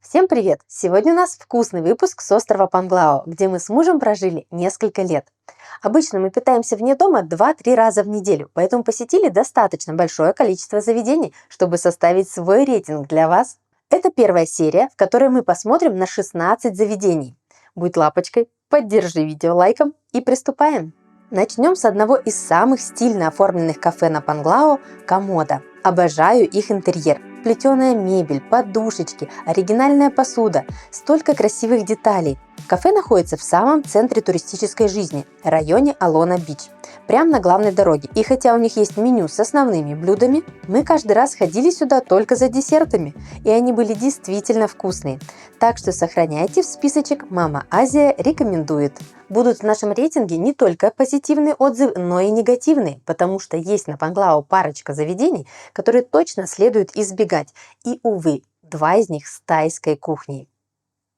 Всем привет! Сегодня у нас вкусный выпуск с острова Панглао, где мы с мужем прожили несколько лет. Обычно мы питаемся вне дома 2-3 раза в неделю, поэтому посетили достаточно большое количество заведений, чтобы составить свой рейтинг для вас. Это первая серия, в которой мы посмотрим на 16 заведений. Будь лапочкой, поддержи видео лайком и приступаем! Начнем с одного из самых стильно оформленных кафе на Панглао – Комода. Обожаю их интерьер. Плетеная мебель, подушечки, оригинальная посуда, столько красивых деталей. Кафе находится в самом центре туристической жизни, районе Алона-Бич, прямо на главной дороге. И хотя у них есть меню с основными блюдами, мы каждый раз ходили сюда только за десертами, и они были действительно вкусные. Так что сохраняйте в списочек «Мама Азия рекомендует». Будут в нашем рейтинге не только позитивные отзывы, но и негативные, потому что есть на Панглао парочка заведений, которые точно следует избегать. И, увы, два из них с тайской кухней.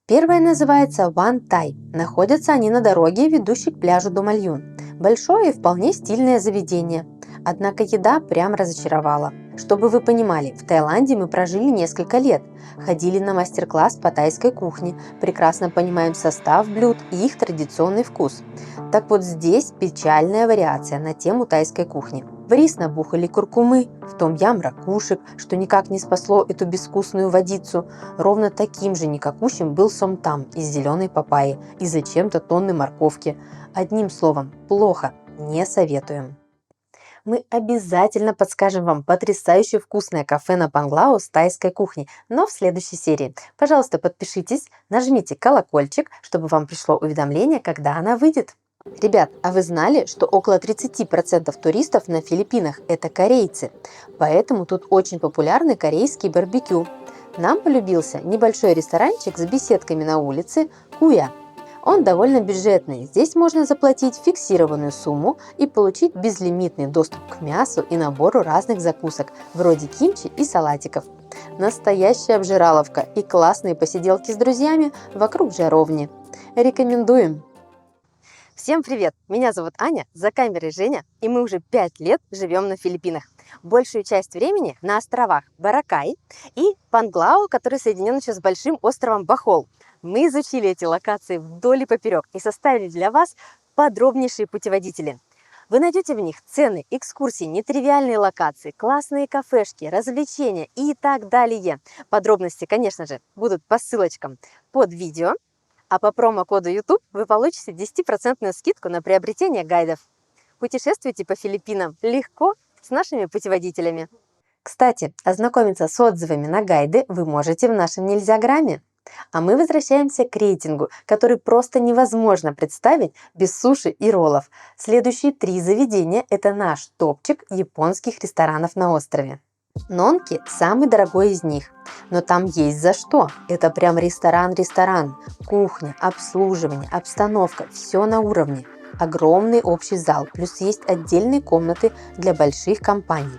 Первое называется Ван Тай. Находятся они на дороге, ведущей к пляжу Думальюн. Большое и вполне стильное заведение. Однако еда прям разочаровала. Чтобы вы понимали, в Таиланде мы прожили несколько лет. Ходили на мастер-класс по тайской кухне, прекрасно понимаем состав блюд и их традиционный вкус. Так вот здесь печальная вариация на тему тайской кухни. В рис набухали куркумы, в том-ям ракушек, что никак не спасло эту безвкусную водицу. Ровно таким же никакущим был сомтам из зеленой папайи и зачем-то тонны морковки. Одним словом, плохо, не советуем. Мы обязательно подскажем вам потрясающе вкусное кафе на Панглао с тайской кухней, но в следующей серии. Пожалуйста, подпишитесь, нажмите колокольчик, чтобы вам пришло уведомление, когда она выйдет. Ребят, а вы знали, что около 30% туристов на Филиппинах – это корейцы? Поэтому тут очень популярны корейские барбекю. Нам полюбился небольшой ресторанчик с беседками на улице Куя. Он довольно бюджетный. Здесь можно заплатить фиксированную сумму и получить безлимитный доступ к мясу и набору разных закусок, вроде кимчи и салатиков. Настоящая обжираловка и классные посиделки с друзьями вокруг жаровни. Рекомендуем! Всем привет! Меня зовут Аня, за камерой Женя, и мы уже 5 лет живем на Филиппинах. Большую часть времени на островах Боракай и Панглао, который соединен еще с большим островом Бохол. Мы изучили эти локации вдоль и поперек и составили для вас подробнейшие путеводители. Вы найдете в них цены, экскурсии, нетривиальные локации, классные кафешки, развлечения и так далее. Подробности, конечно же, будут по ссылочкам под видео. А по промокоду YouTube вы получите 10% скидку на приобретение гайдов. Путешествуйте по Филиппинам легко с нашими путеводителями. Кстати, ознакомиться с отзывами на гайды вы можете в нашем Нельзяграме. А мы возвращаемся к рейтингу, который просто невозможно представить без суши и роллов. Следующие 3 заведения – это наш топчик японских ресторанов на острове. Нонки – самый дорогой из них, но там есть за что. Это прям ресторан-ресторан. Кухня, обслуживание, обстановка – все на уровне. Огромный общий зал, плюс есть отдельные комнаты для больших компаний.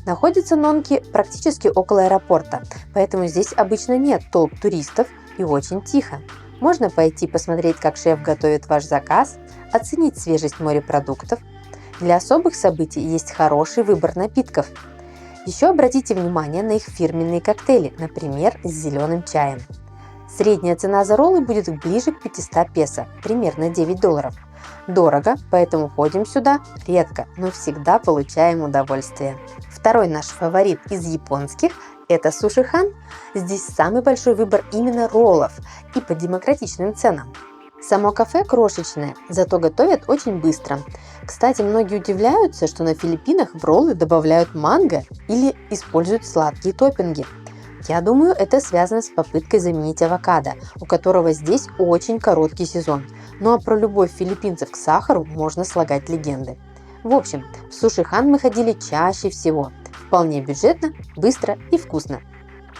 Находятся Нонки практически около аэропорта, поэтому здесь обычно нет толп туристов и очень тихо. Можно пойти посмотреть, как шеф готовит ваш заказ, оценить свежесть морепродуктов. Для особых событий есть хороший выбор напитков. Еще обратите внимание на их фирменные коктейли, например, с зеленым чаем. Средняя цена за роллы будет ближе к 500 песо, примерно $9. Дорого, поэтому ходим сюда редко, но всегда получаем удовольствие. Второй наш фаворит из японских – это Суши-хан. Здесь самый большой выбор именно роллов и по демократичным ценам. Само кафе крошечное, зато готовят очень быстро. Кстати, многие удивляются, что на Филиппинах в роллы добавляют манго или используют сладкие топпинги. Я думаю, это связано с попыткой заменить авокадо, у которого здесь очень короткий сезон. Ну а про любовь филиппинцев к сахару можно слагать легенды. В общем, в Суши-хан мы ходили чаще всего. Вполне бюджетно, быстро и вкусно.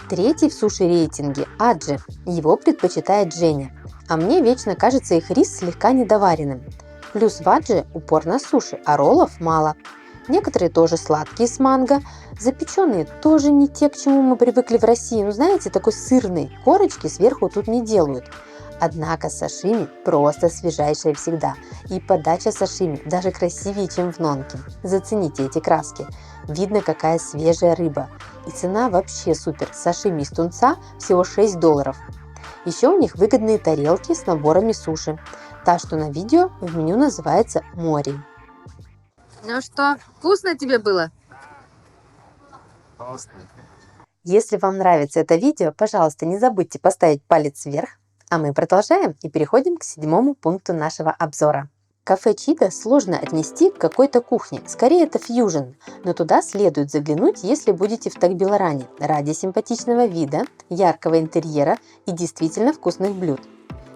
Третий в суши-рейтинге – Аджи. Его предпочитает Женя. А мне вечно кажется их рис слегка недоваренным. Плюс в Аджи упор на суши, а роллов мало. Некоторые тоже сладкие с манго. Запеченные тоже не те, к чему мы привыкли в России. Ну знаете, такой сырный. Корочки сверху тут не делают. Однако сашими просто свежайшая всегда. И подача сашими даже красивее, чем в Нонке. Зацените эти краски. Видно, какая свежая рыба. И цена вообще супер. Сашими из тунца всего $6. Еще у них выгодные тарелки с наборами суши. Та, что на видео, в меню называется «Мори». Ну что, вкусно тебе было? Если вам нравится это видео, пожалуйста, не забудьте поставить палец вверх, а мы продолжаем и переходим к 7-му пункту нашего обзора. Кафе Чита сложно отнести к какой-то кухне, скорее это фьюжн, но туда следует заглянуть, если будете в Тагбиларане, ради симпатичного вида, яркого интерьера и действительно вкусных блюд.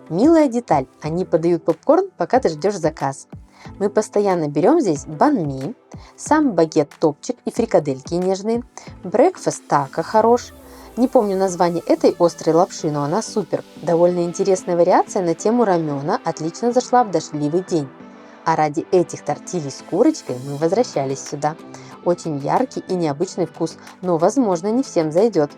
Милая деталь, они подают попкорн, пока ты ждешь заказ. Мы постоянно берем здесь бан-ми, сам багет топчик и фрикадельки нежные, брекфаст тако хорош. Не помню название этой острой лапши, но она супер. Довольно интересная вариация на тему рамена отлично зашла в дождливый день. А ради этих тортилей с курочкой мы возвращались сюда. Очень яркий и необычный вкус, но возможно не всем зайдет.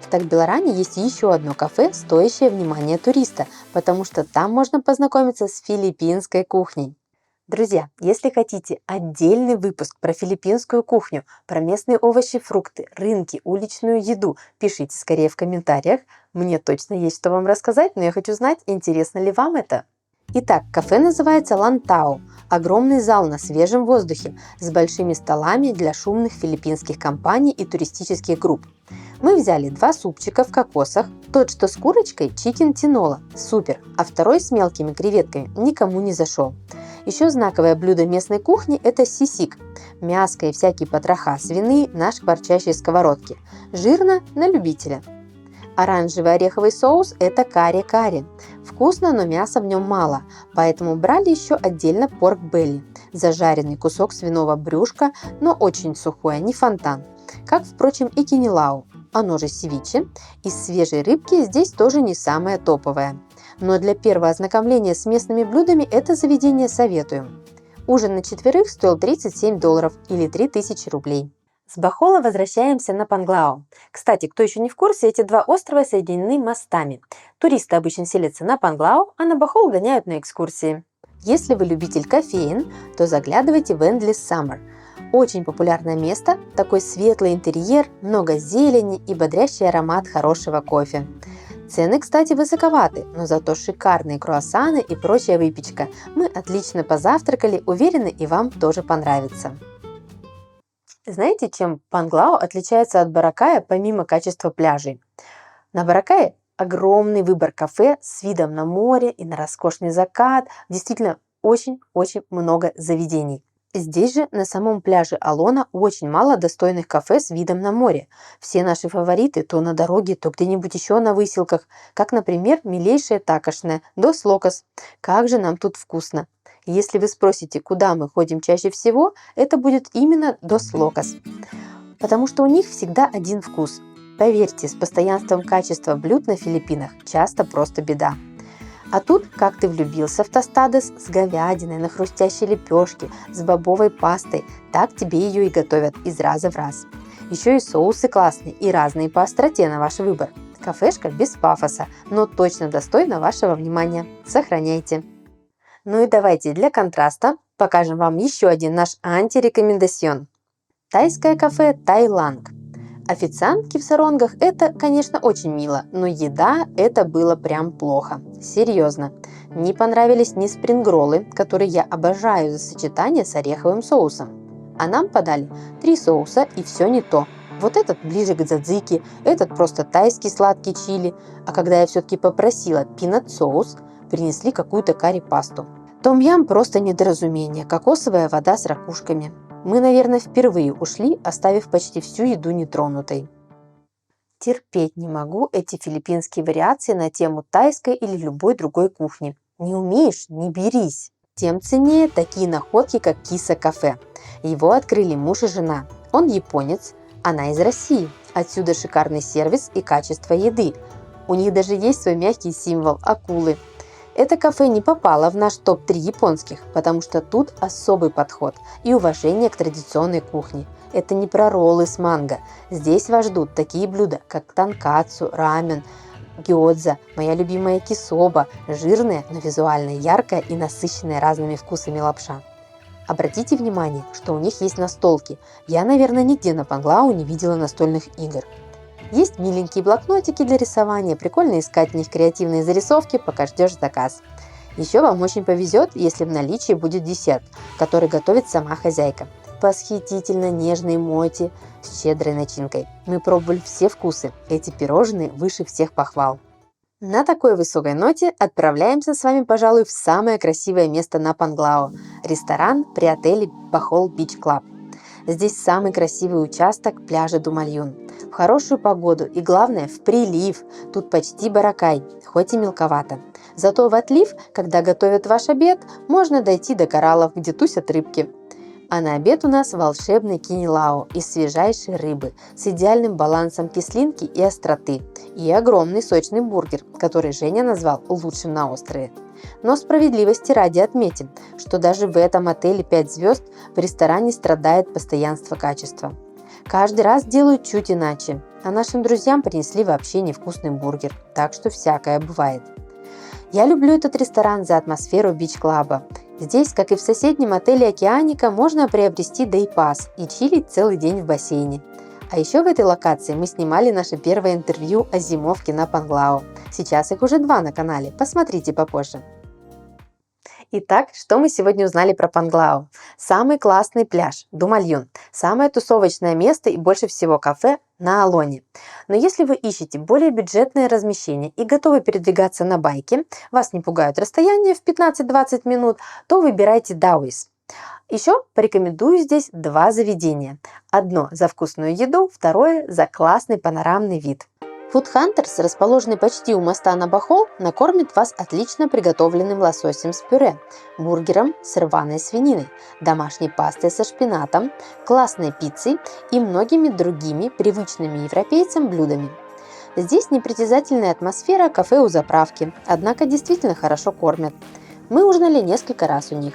В Тагбиларане есть еще одно кафе, стоящее внимания туриста, потому что там можно познакомиться с филиппинской кухней. Друзья, если хотите отдельный выпуск про филиппинскую кухню, про местные овощи, фрукты, рынки, уличную еду, пишите скорее в комментариях. Мне точно есть что вам рассказать, но я хочу знать, интересно ли вам это. Итак, кафе называется Лантау. Огромный зал на свежем воздухе с большими столами для шумных филиппинских компаний и туристических групп. Мы взяли 2 супчика в кокосах, тот, что с курочкой, чикен тинола, супер, а второй с мелкими креветками никому не зашел. Еще знаковое блюдо местной кухни – это сисик, мяско и всякие потроха свиные на шкварчащей сковородке, жирно на любителя. Оранжевый ореховый соус – это карри-карри. Вкусно, но мяса в нем мало, поэтому брали еще отдельно порк-белли, зажаренный кусок свиного брюшка, но очень сухой, не фонтан. Как, впрочем, и кинилау, оно же севиче, из свежей рыбки здесь тоже не самое топовое. Но для первого ознакомления с местными блюдами это заведение советуем. Ужин на 4 стоил $37 или 3000 рублей. С Бахола возвращаемся на Панглау. Кстати, кто еще не в курсе, эти 2 острова соединены мостами. Туристы обычно селятся на Панглау, а на Бахол гоняют на экскурсии. Если вы любитель кофеин, то заглядывайте в Endless Summer. Очень популярное место, такой светлый интерьер, много зелени и бодрящий аромат хорошего кофе. Цены, кстати, высоковаты, но зато шикарные круассаны и прочая выпечка. Мы отлично позавтракали, уверены, и вам тоже понравится. Знаете, чем Панглау отличается от Боракая помимо качества пляжей? На Боракае огромный выбор кафе с видом на море и на роскошный закат. Действительно, очень-очень много заведений. Здесь же на самом пляже Алона очень мало достойных кафе с видом на море. Все наши фавориты то на дороге, то где-нибудь еще на выселках, как, например, милейшее такошное Дос Локос. Как же нам тут вкусно! Если вы спросите, куда мы ходим чаще всего, это будет именно Дос Локос, потому что у них всегда один вкус. Поверьте, с постоянством качества блюд на Филиппинах часто просто беда. А тут, как ты влюбился в тостадос с говядиной на хрустящей лепешке, с бобовой пастой, так тебе ее и готовят из раза в раз. Еще и соусы классные и разные по остроте на ваш выбор. Кафешка без пафоса, но точно достойна вашего внимания. Сохраняйте. Ну и давайте для контраста покажем вам еще один наш антирекомендацион. Тайское кафе Тайланг. Официантки в саронгах – это, конечно, очень мило, но еда – это было прям плохо. Серьезно. Не понравились ни спрингроллы, которые я обожаю за сочетание с ореховым соусом. А нам подали 3 соуса и все не то. Вот этот ближе к дзадзики, этот просто тайский сладкий чили, а когда я все-таки попросила пинат-соус, принесли какую-то карри-пасту. Том-ям просто недоразумение, кокосовая вода с ракушками. Мы, наверное, впервые ушли, оставив почти всю еду нетронутой. Терпеть не могу эти филиппинские вариации на тему тайской или любой другой кухни. Не умеешь – не берись. Тем ценнее такие находки, как Киса кафе. Его открыли муж и жена. Он японец, она из России. Отсюда шикарный сервис и качество еды. У них даже есть свой мягкий символ – акулы. Это кафе не попало в наш топ-3 японских, потому что тут особый подход и уважение к традиционной кухне. Это не про роллы с манго. Здесь вас ждут такие блюда, как танкацу, рамен, гёдза, моя любимая кисоба, жирная, но визуально яркая и насыщенная разными вкусами лапша. Обратите внимание, что у них есть настолки. Я, наверное, нигде на Панглау не видела настольных игр. Есть миленькие блокнотики для рисования, прикольно искать в них креативные зарисовки, пока ждешь заказ. Еще вам очень повезет, если в наличии будет десерт, который готовит сама хозяйка. Восхитительно нежные моти с щедрой начинкой. Мы пробовали все вкусы, эти пирожные выше всех похвал. На такой высокой ноте отправляемся с вами, пожалуй, в самое красивое место на Панглау – ресторан при отеле Бахол Бич Клаб. Здесь самый красивый участок пляжа Думальюн. В хорошую погоду и, главное, в прилив. Тут почти баракай, хоть и мелковато. Зато в отлив, когда готовят ваш обед, можно дойти до кораллов, где тусят рыбки. А на обед у нас волшебный кинилао из свежайшей рыбы с идеальным балансом кислинки и остроты. И огромный сочный бургер, который Женя назвал лучшим на острове. Но справедливости ради отметим, что даже в этом отеле 5 звезд в ресторане страдает постоянство качества. Каждый раз делают чуть иначе, а нашим друзьям принесли вообще невкусный бургер, так что всякое бывает. Я люблю этот ресторан за атмосферу бич-клаба. Здесь, как и в соседнем отеле «Океаника», можно приобрести дэй-пасс и чилить целый день в бассейне. А еще в этой локации мы снимали наше первое интервью о зимовке на Панглау. Сейчас их уже 2 на канале, посмотрите попозже. Итак, что мы сегодня узнали про Панглау? Самый классный пляж – Думальюн. Самое тусовочное место и больше всего кафе на Алоне. Но если вы ищете более бюджетное размещение и готовы передвигаться на байке, вас не пугают расстояния в 15-20 минут, то выбирайте Дауис. Еще порекомендую здесь 2 заведения. Одно за вкусную еду, второе за классный панорамный вид. Food Hunters, расположенный почти у моста на Бахол, накормит вас отлично приготовленным лососем с пюре, бургером с рваной свининой, домашней пастой со шпинатом, классной пиццей и многими другими привычными европейцам блюдами. Здесь непритязательная атмосфера кафе у заправки, однако действительно хорошо кормят. Мы ужинали несколько раз у них.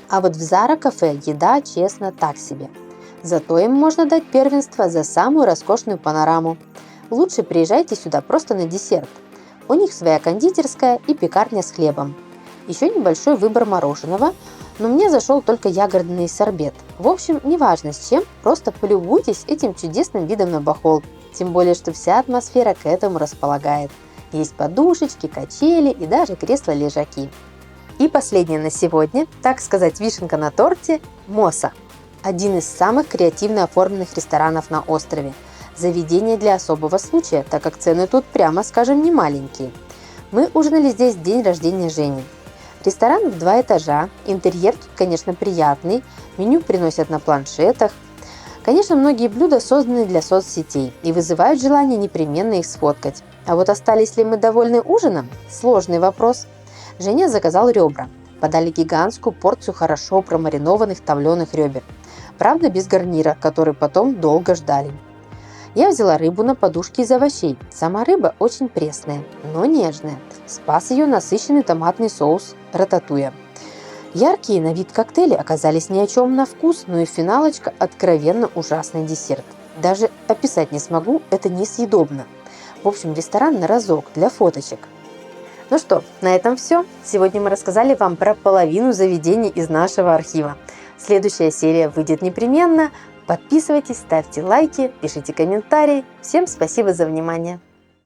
А вот в Zara кафе еда, честно, так себе. Зато им можно дать первенство за самую роскошную панораму. Лучше приезжайте сюда просто на десерт. У них своя кондитерская и пекарня с хлебом. Еще небольшой выбор мороженого, но мне зашел только ягодный сорбет. В общем, неважно с чем, просто полюбуйтесь этим чудесным видом на Бахол. Тем более, что вся атмосфера к этому располагает. Есть подушечки, качели и даже кресла-лежаки. И последнее на сегодня, так сказать, вишенка на торте – Моса. Один из самых креативно оформленных ресторанов на острове. Заведение для особого случая, так как цены тут, прямо скажем, не маленькие. Мы ужинали здесь в день рождения Жени. Ресторан в 2 этажа, интерьер тут, конечно, приятный, меню приносят на планшетах. Конечно, многие блюда созданы для соцсетей и вызывают желание непременно их сфоткать. А вот остались ли мы довольны ужином? Сложный вопрос. Женя заказал ребра. Подали гигантскую порцию хорошо промаринованных томленых ребер. Правда, без гарнира, который потом долго ждали. Я взяла рыбу на подушке из овощей. Сама рыба очень пресная, но нежная. Спас ее насыщенный томатный соус рататуя. Яркие на вид коктейли оказались ни о чем на вкус, но и финалочка – откровенно ужасный десерт. Даже описать не смогу, это несъедобно. В общем, ресторан на разок для фоточек. Ну что, на этом все. Сегодня мы рассказали вам про половину заведений из нашего архива. Следующая серия выйдет непременно. Подписывайтесь, ставьте лайки, пишите комментарии. Всем спасибо за внимание.